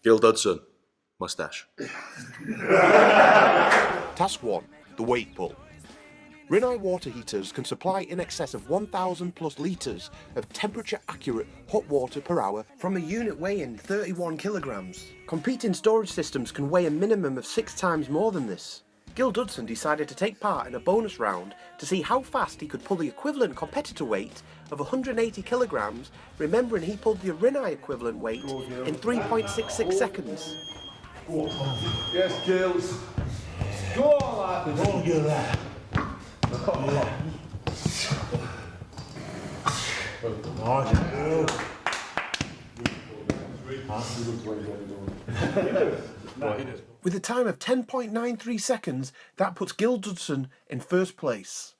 Gil Dudson, moustache. Task 1. The weight pull. Rinnai water heaters can supply in excess of 1,000 plus litres of temperature-accurate hot water per hour from a unit weighing 31 kilograms. Competing storage systems can weigh a minimum of 6 times more than this. Gil Dudson decided to take part in a bonus round to see how fast he could pull the equivalent competitor weight of 180 kilograms, remembering he pulled the Rinnai equivalent weight in 3.66 seconds. Yes, Gils. Go on, lad. Go on, Gil. With a time of 10.93 seconds, that puts Gil Dudson in first place.